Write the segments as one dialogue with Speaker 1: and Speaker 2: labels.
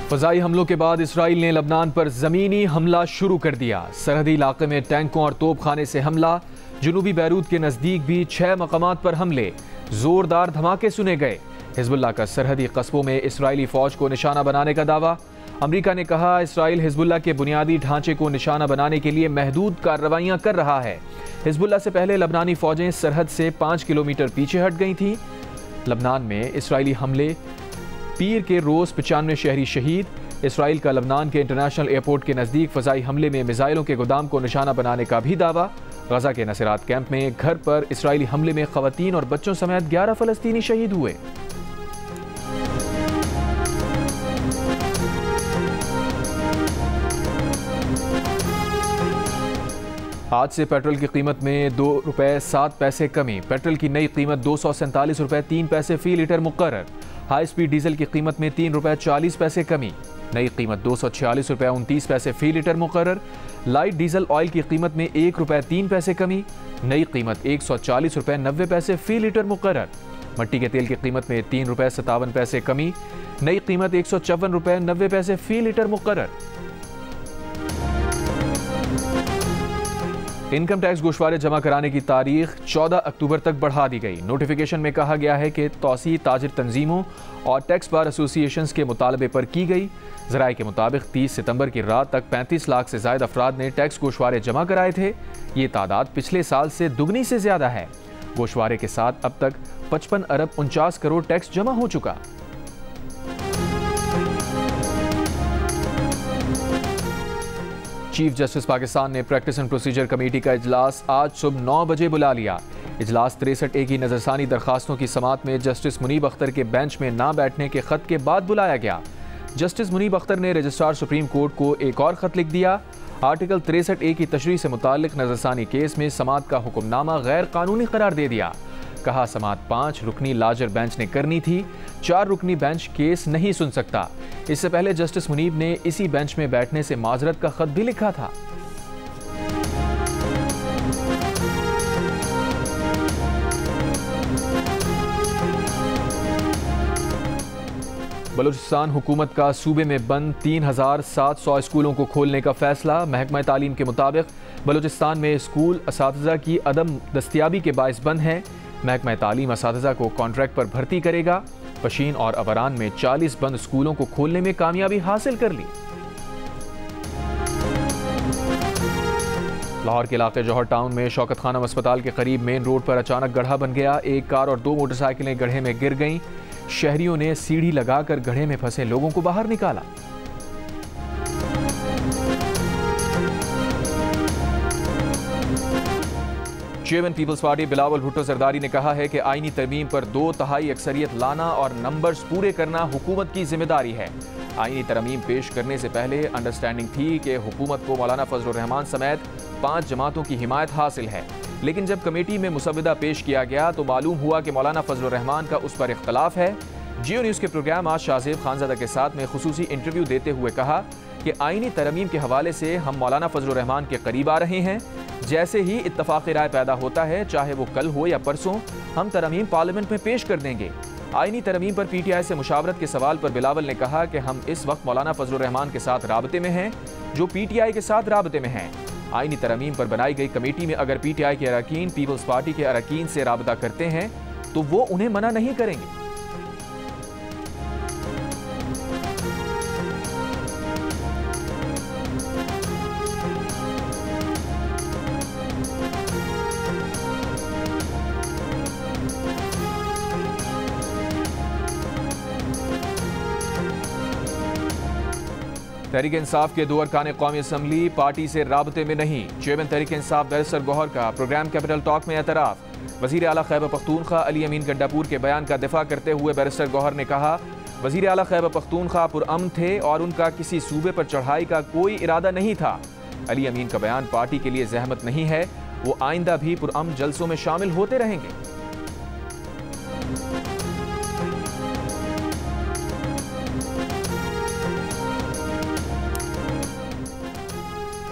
Speaker 1: फ़ज़ाई हमलों के बाद इसराइल ने लबनान पर ज़मीनी हमला शुरू कर दिया। सरहदी इलाके में टैंकों और तोपखाने से हमला। जनूबी बैरूत के नज़दीक भी 6 मकामात पर हमले। ज़ोरदार धमाके सुने गए। हिज़्बुल्लाह का सरहदी कस्बों में इसराइली फ़ौज को निशाना बनाने का दावा। अमरीका ने कहा इसराइल हिज़्बुल्लाह के बुनियादी ढांचे को निशाना बनाने के लिए महदूद कार्रवाइयाँ कर रहा है। हिज़्बुल्लाह से पहले लबनानी फ़ौजें सरहद से 5 किलोमीटर पीछे हट गई थीं। लबनान में इसराइली हमले, पीर के रोज़ 95 शहरी शहीद। इसराइल का लबनान के इंटरनेशनल एयरपोर्ट के नज़दीक फ़ज़ाई हमले में मिसाइलों के गोदाम को निशाना बनाने का भी दावा। गजा के नसरात कैंप में घर पर इसराइली हमले में ख़वातीन और बच्चों समेत 11 फ़लस्तीनी शहीद हुए। आज से पेट्रोल की कीमत में 2 रुपये 7 पैसे कमी। पेट्रोल की नई कीमत 247 रुपये 3 पैसे फ़ी लीटर मुकर्रर। हाई स्पीड डीजल की कीमत में 3 रुपये 40 पैसे कमी। नई कीमत 246 रुपये 29 पैसे फ़ी लीटर मुकर्रर। लाइट डीजल ऑयल की कीमत में 1 रुपये 3 पैसे कमी। नई कीमत 140 रुपये 90 पैसे फ़ी लीटर मुकर्रर। मट्टी के तेल की कीमत में 3 रुपये 57 पैसे कमी। नई कीमत 154 रुपये 90 पैसे फ़ी लीटर मुकर्रर। इनकम टैक्स गोशवारे जमा कराने की तारीख 14 अक्टूबर तक बढ़ा दी गई। नोटिफिकेशन में कहा गया है कि तौसी ताजिर तंजीमों और टैक्स बार एसोसिएशंस के मुतालबे पर की गई। ज़राए के मुताबिक 30 सितंबर की रात तक 35 लाख से ज़ायद अफराद ने टैक्स गोशवारे जमा कराए थे। ये तादाद पिछले साल से दुगनी से ज़्यादा है। गोशवारे के साथ अब तक 55 अरब 49 करोड़ टैक्स जमा हो चुका। चीफ जस्टिस पाकिस्तान ने प्रैक्टिस एंड प्रोसीजर कमेटी का इजलास आज सुबह 9 बजे बुला लिया। इजलास 63A की नजरसानी दरखास्तों की समात में जस्टिस मुनीब अख्तर के बेंच में ना बैठने के खत के बाद बुलाया गया। जस्टिस मुनीब अख्तर ने रजिस्ट्रार सुप्रीम कोर्ट को एक और खत लिख दिया। आर्टिकल 63A की तशरीह से मुताल्लिक नजरसानी केस में समात का हुक्मनामा गैर कानूनी करार दे दिया। कहा समात 5 रुकनी लार्जर बेंच ने करनी थी, 4 रुकनी बेंच केस नहीं सुन सकता। इससे पहले जस्टिस मुनीब ने इसी बेंच में बैठने से माजरत का खत भी लिखा था। बलूचिस्तान हुकूमत का सूबे में बंद 3700 स्कूलों को खोलने का फैसला। महकमा तालीम के मुताबिक बलूचिस्तान में स्कूल असातिज़ा की अदम दस्तियाबी के बाइस बंद हैं। महकमा तालीम असातिज़ा को कॉन्ट्रैक्ट पर भर्ती करेगा। पशीन और अवरान में 40 बंद स्कूलों को खोलने में कामयाबी हासिल कर ली। लाहौर के इलाके जौहर टाउन में शौकत खानम अस्पताल के करीब मेन रोड पर अचानक गड्ढा बन गया। एक कार और 2 मोटरसाइकिलें गड्ढे में गिर गईं। शहरियों ने सीढ़ी लगाकर गड्ढे में फंसे लोगों को बाहर निकाला। Chairman people's party Bilawal Bhutto Zardari ने कहा है कि आईनी तरमीम पर 2/3 अक्सरियत लाना और नंबर्स पूरे करना हुकूमत की जिम्मेदारी है। आईनी तरमीम पेश करने से पहले अंडरस्टैंडिंग थी कि हुकूमत को मौलाना फजलुर रहमान समेत 5 जमातों की हिमायत हासिल है, लेकिन जब कमेटी में मुसविदा पेश किया गया तो मालूम हुआ कि मौलाना फजलुर रहमान का उस पर इख्तलाफ है। जियो न्यूज़ के प्रोग्राम आज शाहजेब खानजादा के साथ में खुसूसी इंटरव्यू देते हुए कहा कि आईनी तरमीम के हवाले से हम मौलाना फजलुर रहमान के करीब आ रहे हैं। जैसे ही इत्तफाक़ राय पैदा होता है, चाहे वो कल हो या परसों, हम तरमीम पार्लियामेंट में पेश कर देंगे। आईनी तरमीम पर PTI से मुशावरत के सवाल पर बिलावल ने कहा कि हम इस वक्त मौलाना फजलुर रहमान के साथ राबते में हैं, जो PTI के साथ राबते में हैं। आईनी तरमीम पर बनाई गई कमेटी में अगर PTI के अरकान पीपल्स पार्टी के अरकान से राबता करते हैं तो वो उन्हें मना नहीं करेंगे। तहरीक इंसाफ के 2 अरकान कौमी असम्बली पार्टी से राबते में नहीं। चेयरमैन तहरीक इंसाफ बैरिस्टर गौहर का प्रोग्राम कैपिटल टॉक में एतराफ़। वज़ीर आला खैबर पख्तूनख्वा अली अमीन गड्डापुर के बयान का दिफा करते हुए बैरिस्टर गौहर ने कहा वज़ीर आला खैबर पख्तूनख्वा पुरअमन थे और उनका किसी सूबे पर चढ़ाई का कोई इरादा नहीं था। अली अमीन का बयान पार्टी के लिए जहमत नहीं है, वो आइंदा भी पुरअमन जलसों में शामिल होते रहेंगे।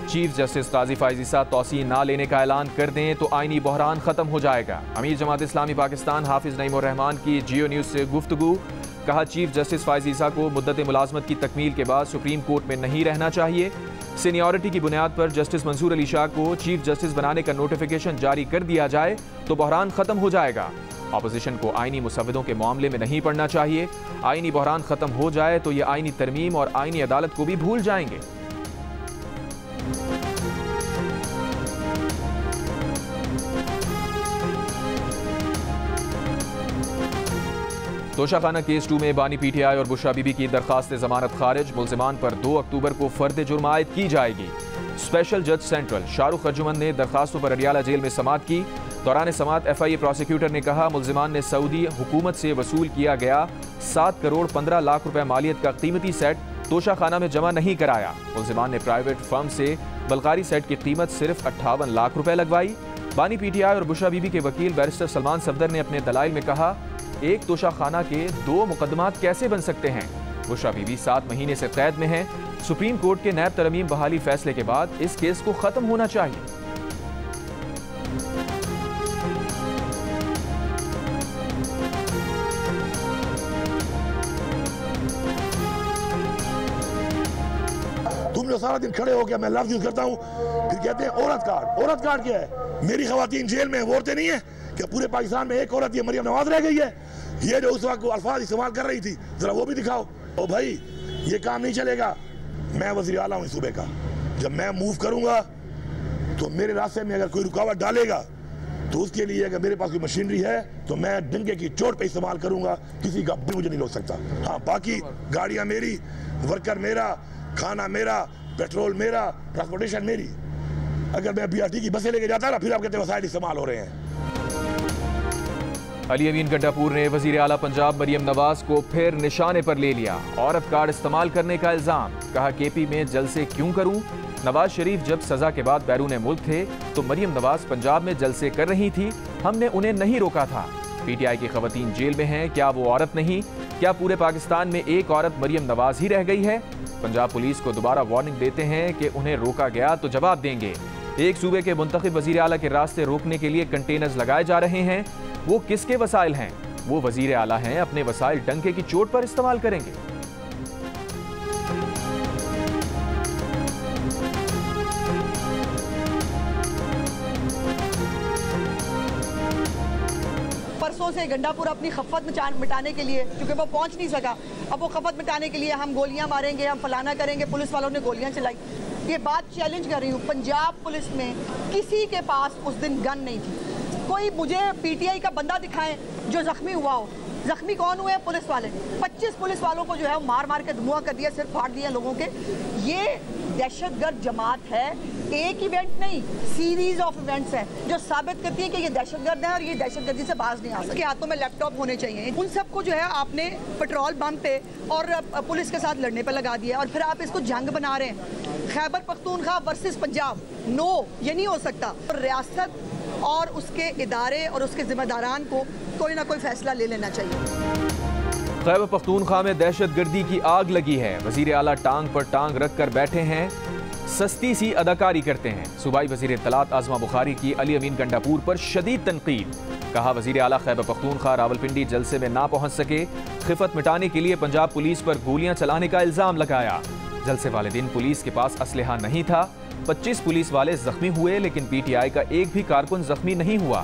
Speaker 1: चीफ जस्टिस काजी फाइज ईसा तौसी ना लेने का ऐलान कर दें तो आईनी बहरान खत्म हो जाएगा। अमीर जमात इस्लामी पाकिस्तान हाफिज नईमुर रहमान की जियो न्यूज़ से गुफ्तगू। कहा चीफ जस्टिस फायज ईसा को मुद्दत मुलाजमत की तकमील के बाद सुप्रीम कोर्ट में नहीं रहना चाहिए। सीनियरिटी की बुनियाद पर जस्टिस मंसूर अली शाह को चीफ जस्टिस बनाने का नोटिफिकेशन जारी कर दिया जाए तो बहरान खत्म हो जाएगा। अपोजिशन को आईनी मुसव्विदों के मामले में नहीं पड़ना चाहिए। आईनी बहरान खत्म हो जाए तो ये आईनी तरमीम और आईनी अदालत को भी भूल जाएंगे। तोशाखाना केस 2 में बानी पीटीआई और बुशरा बीबी की दरखास्त जमानत खारिज। मुल्जिमान पर 2 अक्टूबर को फर्द जुर्म आयद की जाएगी। स्पेशल जज सेंट्रल शाहरुख अर्जुमन ने दरखास्तों पर अडियाला जेल में समाअत की। दौरान समाअत FIA प्रोसिक्यूटर ने कहा मुल्जिमान ने सऊदी हुकूमत से वसूल किया गया 7 करोड़ 15 लाख रुपए मालियत का कीमती सेट तोशाखाना में जमा नहीं कराया। मुल्जिमान ने प्राइवेट फर्म से बलकारी सेट की कीमत सिर्फ 58 लाख रुपए लगवाई। बानी पीटीआई और बुशरा बीबी के वकील बैरिस्टर सलमान सफदर ने अपने दलाइल में कहा एक तोशाखाना के 2 मुकदमात कैसे बन सकते हैं। बुशरा बीबी 7 महीने से कैद में है। सुप्रीम कोर्ट के नैब तरमीम बहाली फैसले के बाद इस केस को खत्म होना चाहिए।
Speaker 2: तुम जो सारा दिन खड़े हो गया मैं लफ्ज यूज करता हूँ, फिर कहते हैं औरत कार्ड। औरत कार्ड क्या है? मेरी खवातीन जेल में, वो औरतें नहीं है क्या? पूरे पाकिस्तान में एक औरत ये मरियम नवाज रह गई है। ये जो उस वक्त अल्फाज इस्तेमाल कर रही थी जरा वो भी दिखाओ। ओ भाई ये काम नहीं चलेगा। मैं वज़ीर आला हूँ सूबे का, जब मैं मूव करूंगा तो मेरे रास्ते में अगर कोई रुकावट डालेगा तो उसके लिए अगर मेरे पास कोई मशीनरी है तो मैं डंके की चोट पे इस्तेमाल करूंगा। किसी का भी मुझे नहीं रोक सकता। हाँ बाकी गाड़ियां मेरी, वर्कर मेरा, खाना मेरा, पेट्रोल मेरा, ट्रांसपोर्टेशन मेरी। अगर मैं BRT की बसें लेके जाता ना फिर आप कहते वसाइल इस्तेमाल हो रहे हैं।
Speaker 1: अली अमीन गंडापुर ने वजीर आला पंजाब मरियम नवाज को फिर निशाने पर ले लिया। औरत कार्ड इस्तेमाल करने का इल्जाम। कहा KP में जलसे क्यों करूं? नवाज शरीफ जब सजा के बाद बैरून मुल्क थे तो मरियम नवाज पंजाब में जलसे कर रही थी, हमने उन्हें नहीं रोका था। PTI की खवातीन जेल में हैं, क्या वो औरत नहीं? क्या पूरे पाकिस्तान में एक औरत मरियम नवाज ही रह गई है? पंजाब पुलिस को दोबारा वार्निंग देते हैं कि उन्हें रोका गया तो जवाब देंगे। एक सूबे के मुंतखब वजीर आला के रास्ते रोकने के लिए कंटेनर्स लगाए जा रहे हैं। वो किसके वसाइल हैं? वो वजीर आला हैं, अपने वसाइल डंके की चोट पर इस्तेमाल करेंगे।
Speaker 3: परसों से गंडापुर अपनी खफत मिटाने के लिए, क्योंकि वो पहुंच नहीं सका, अब वो खफत मिटाने के लिए हम गोलियां मारेंगे, हम फलाना करेंगे। पुलिस वालों ने गोलियां चलाई। ये बात चैलेंज कर रही हूँ, पंजाब पुलिस में किसी के पास उस दिन गन नहीं थी। कोई मुझे PTI का बंदा दिखाएं जो जख्मी हुआ हो। जख्मी कौन हुए? पुलिस वाले। 25 पुलिस वालों को जो है मार मार के धुआं कर दिया, सिर फाड़ दिया लोगों के। ये दहशतगर्द जमात है। एक इवेंट नहीं, सीरीज ऑफ इवेंट्स है जो साबित करती है कि ये दहशतगर्द है और ये दहशतगर्दी से बाज नहीं आ सकते। हाथों में लैपटॉप होने चाहिए। उन सबको जो है आपने पेट्रोल पंप पे और पुलिस के साथ लड़ने पे लगा दिया और फिर आप इसको जंग बना रहे हैं। खैबर पख्तूनख्वा वर्सेस पंजाब, नो, ये नहीं हो सकता। रियासत और उसके इदारे और उसके जिम्मेदारान को कोई ना कोई फैसला ले लेना चाहिए।
Speaker 1: खैबर पख्तूनख्वा में दहशतगर्दी की आग लगी है। वजीर आला टांग पर टांग रख कर बैठे हैं, सस्ती सी अदाकारी करते हैं। सूबाई वजीर इत्तलात आज़मा बुखारी की अली अमीन गंडापुर पर शदीद तनकीद। कहा वजीर आला खैबर पख्तूनख्वा रावलपिंडी जलसे में ना पहुंच सके, खिफत मिटाने के लिए पंजाब पुलिस पर गोलियां चलाने का इल्जाम लगाया। जलसे वाले दिन पुलिस के पास असलहा नहीं था। 25 पुलिस वाले जख्मी हुए लेकिन PTI का एक भी कारकुन जख्मी नहीं हुआ।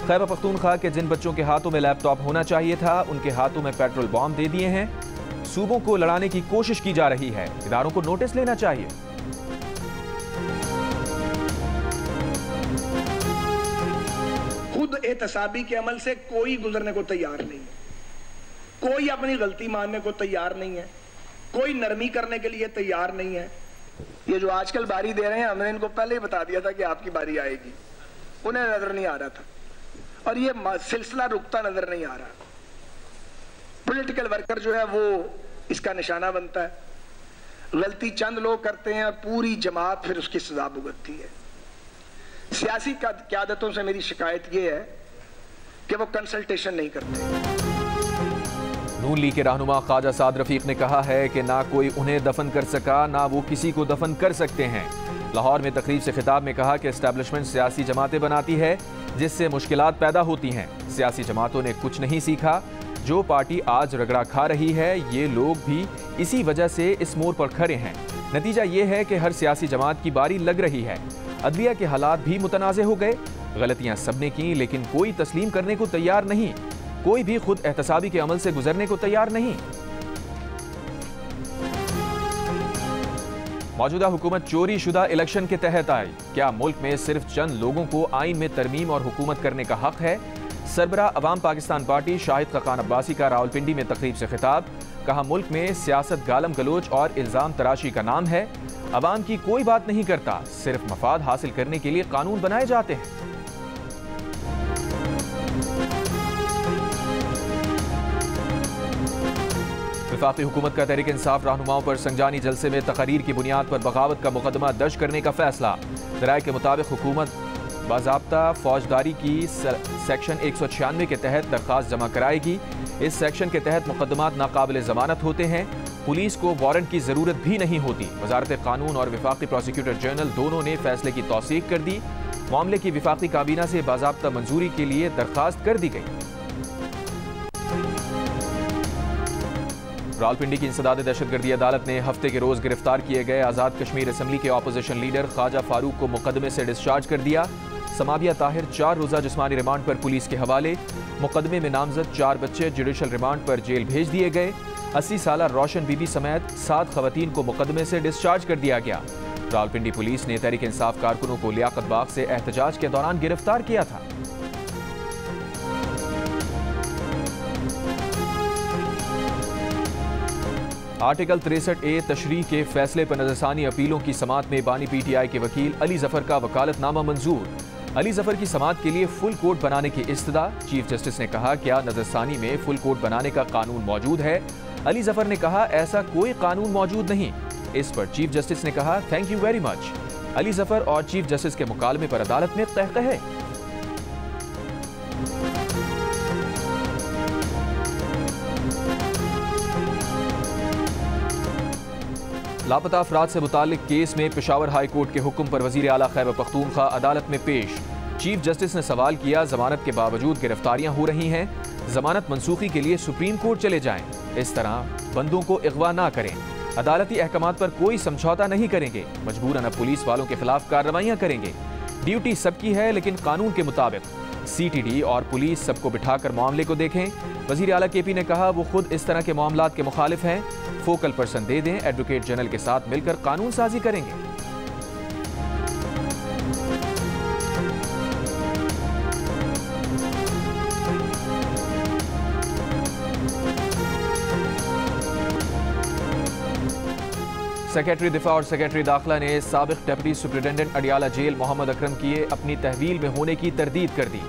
Speaker 1: खैबर पख्तूनख्वा के जिन बच्चों के हाथों में लैपटॉप होना चाहिए था उनके हाथों में पेट्रोल बॉम्ब दे दिए हैं। सूबों को लड़ाने की कोशिश की जा रही है, इदारों को नोटिस लेना चाहिए।
Speaker 4: खुद एहतसाबी के अमल से कोई गुजरने को तैयार नहीं है, कोई अपनी गलती मानने को तैयार नहीं है, कोई नरमी करने के लिए तैयार नहीं है। ये जो आजकल बारी दे रहे हैं, हमने इनको पहले ही बता दिया था कि आपकी बारी आएगी, उन्हें नजर नहीं आ रहा था और ये सिलसिला रुकता नजर नहीं आ रहा। पॉलिटिकल वर्कर जो है वो इसका निशाना बनता है। गलती चंद लोग करते हैं और पूरी जमात फिर उसकी सजा भुगतती है। सियासी क़यादतों से मेरी शिकायत ये है कि वो कंसल्टेशन नहीं करते।
Speaker 1: नून लीग के रहनुमा ख्वाजा साद रफीक ने कहा है कि ना कोई उन्हें दफन कर सका ना वो किसी को दफन कर सकते हैं। लाहौर में तकरीब से खिताब में कहा कि एस्टैब्लिशमेंट सियासी जमातें बनाती है जिससे मुश्किलात पैदा होती हैं। सियासी जमातों ने कुछ नहीं सीखा, जो पार्टी आज रगड़ा खा रही है, ये लोग भी इसी वजह से इस मोड़ पर खड़े हैं। नतीजा ये है कि हर सियासी जमात की बारी लग रही है। अदलिया के हालात भी मुतनाज़े हो गए। गलतियां सबने की, लेकिन कोई तस्लीम करने को तैयार नहीं। कोई भी खुद एहतसाबी के अमल से गुजरने को तैयार नहीं। मौजूदा हुकूमत चोरी शुदा इलेक्शन के तहत आई। क्या मुल्क में सिर्फ चंद लोगों को आइन में तरमीम और हुकूमत करने का हक है? सरबराह अवाम पाकिस्तान पार्टी शाहिद खकान अब्बासी का रावलपिंडी में तकरीब से खिताब। कहा, मुल्क में सियासत गालम गलोच और इल्जाम तराशी का नाम है। अवाम की कोई बात नहीं करता, सिर्फ मफाद हासिल करने के लिए कानून बनाए जाते हैं। वफाकी हुकूमत का तहरीक इंसाफ रहनुमाओं पर संजानी जलसे में तकरीर की बुनियाद पर बगावत का मुकदमा दर्ज करने का फैसला। दराए के मुताबिक हुकूमत बाज़ाब्ता फौजदारी की सेक्शन 196 के तहत दरख्वास्त जमा कराएगी। इस सेक्शन के तहत मुकदमात नाकाबिल जमानत होते हैं। पुलिस को वारंट की जरूरत भी नहीं होती। वजारत कानून और वफाकी प्रोसिक्यूटर जनरल दोनों ने फैसले की तौसीक कर दी। मामले की वफाकी काबीना से बाज़ाब्ता मंजूरी के लिए दरख्वास्त कर दी गई। रावलपिंडी की इंसदाद दहशतगर्दी अदालत ने हफ्ते के रोज गिरफ्तार किए गए आज़ाद कश्मीर असम्बली के अपोजिशन लीडर ख्वाजा फारूक को मुकदमे से डिस्चार्ज कर दिया। समाबिया ताहिर 4 रोज़ा जिस्मानी रिमांड पर पुलिस के हवाले। मुकदमे में नामजद 4 बच्चे जुडिशल रिमांड पर जेल भेज दिए गए। 80 साला रोशन बीबी समेत 7 खवातीन को मुकदमे से डिस्चार्ज कर दिया गया। रावलपिंडी पुलिस ने तहरीक इंसाफ कारकुनों को लियाकत बाग से एहतजाज के दौरान गिरफ्तार किया था। आर्टिकल 63A तशरीह के फैसले पर नजरसानी अपीलों की समात में बानी PTI के वकील अली जफर का वकालतनामा मंजूर। अली जफर की समात के लिए फुल कोर्ट बनाने की इस्तदा। चीफ जस्टिस ने कहा, क्या नजरसानी में फुल कोर्ट बनाने का कानून मौजूद है? अली जफर ने कहा, ऐसा कोई कानून मौजूद नहीं। इस पर चीफ जस्टिस ने कहा, thank you very much. Ali Zafar और चीफ जस्टिस के मुकालमे पर अदालत में कहकहे। लापता अफराद से मुतालिक केस में पेशावर हाई कोर्ट के हुक्म पर वजीर आला खैबर पख्तूनख्वा अदालत में पेश। चीफ जस्टिस ने सवाल किया, जमानत के बावजूद गिरफ्तारियां हो रही हैं, जमानत मनसूखी के लिए सुप्रीम कोर्ट चले जाएं। इस तरह बंदों को अगवा ना करें। अदालती अहकामात पर कोई समझौता नहीं करेंगे। मजबूरन अब पुलिस वालों के खिलाफ कार्रवाइयां करेंगे। ड्यूटी सबकी है, लेकिन कानून के मुताबिक। CTD और पुलिस सबको बिठाकर मामले को देखें। वजीर आला KP ने कहा, वो खुद इस तरह के मामलात के मुखालिफ हैं। फोकल पर्सन दे दें, एडवोकेट जनरल के साथ मिलकर कानून साजी करेंगे। सेक्रेटरी दिफा और सेक्रेटरी दाखिला ने साबिक deputy superintendent Adiala jail Muhammad Akram की अपनी तहवील में होने की तरदीद कर दी।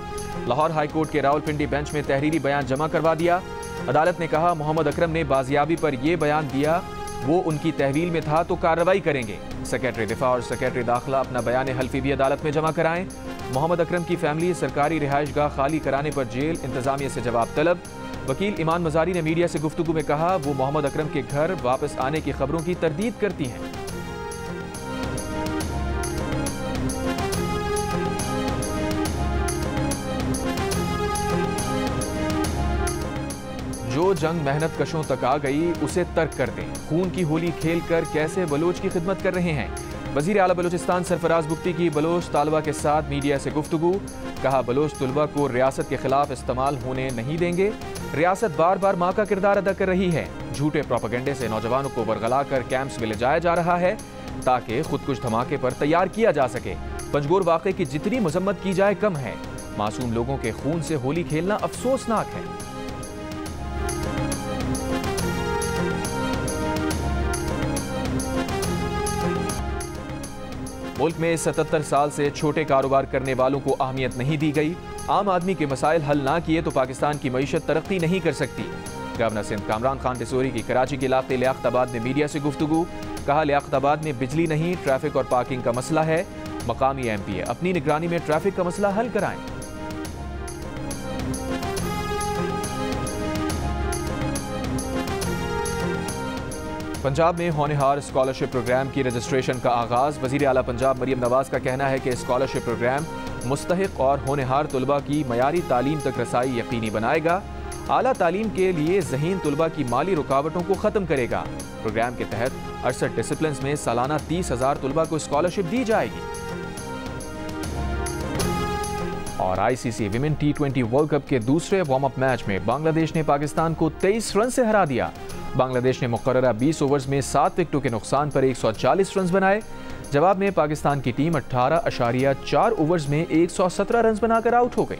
Speaker 1: लाहौर हाई कोर्ट के रावलपिंडी बेंच में तहरीरी बयान जमा करवा दिया। अदालत ने कहा, मोहम्मद अकरम ने बाजियाबी पर यह बयान दिया, वो उनकी तहवील में था तो कार्रवाई करेंगे। सेक्रेटरी दिफा और सेक्रेटरी दाखिला अपना बयान हल्फी भी अदालत में जमा कराएं। मोहम्मद अकरम की फैमिली सरकारी रिहाइशगाह खाली कराने पर जेल इंतजामिया से जवाब तलब। वकील ईमान मजारी ने मीडिया से गुफ्तगू में कहा, वो मोहम्मद अकरम के घर वापस आने की खबरों की तरदीद करती हैं। जो जंग मेहनत कशों तक आ गई, उसे तर्क कर दें। खून की होली खेलकर कैसे बलोच की खिदमत कर रहे हैं। वजीर आला बलोचिस्तान सरफराज बुख्ती की बलोच तालबा के साथ मीडिया से गुफ्तगू। कहा, बलोच तुलबा को रियासत के खिलाफ इस्तेमाल होने नहीं देंगे। रियासत बार बार मां का किरदार अदा कर रही है। झूठे प्रोपेगेंडे से नौजवानों को बरगला कर कैंप्स में ले जाया जा रहा है ताकि खुदकुश धमाके पर तैयार किया जा सके। पंजगोर वाक़े की जितनी मजम्मत की जाए कम है। मासूम लोगों के खून से होली खेलना अफसोसनाक है। मुल्क में 77 साल से छोटे कारोबार करने वालों को अहमियत नहीं दी गई। आम आदमी के मसाइल हल ना किए तो पाकिस्तान की मईशत तरक्की नहीं कर सकती। गवर्नर सिंध कामरान खान टिसोरी की कराची के इलाके लियाकताबाद में मीडिया से गुफ्तगू। कहा, लियाकताबाद में बिजली नहीं, ट्रैफिक और पार्किंग का मसला है। मकामी MPA अपनी निगरानी में ट्रैफिक का मसला हल कराएं। पंजाब में होनहार स्कॉलरशिप प्रोग्राम की रजिस्ट्रेशन का आगाज। वजीर आला पंजाब मरियम नवाज का कहना है कि स्कॉलरशिप प्रोग्राम मुस्तहिक और होनहार तुलबा की मयारी तालीम तक रसाई यकीनी बनाएगा। आला तालीम के लिए ज़हीन तुलबा की माली रुकावटों को ख़त्म करेगा। प्रोग्राम के तहत 68 डिसिप्लिन्स में सालाना 30,000 तुलबा को स्कॉलरशिप दी जाएगी। और ICC women T20 world cup के दूसरे वार्म अप मैच में बांग्लादेश ने पाकिस्तान को 23 रन से हरा दिया। बांग्लादेश ने मुकर्ररा 20 ओवर्स में 7 विकेटों के नुकसान पर 140 रन बनाए। जवाब में पाकिस्तान की टीम 18.4 ओवर्स में 117 रन बनाकर आउट हो गई।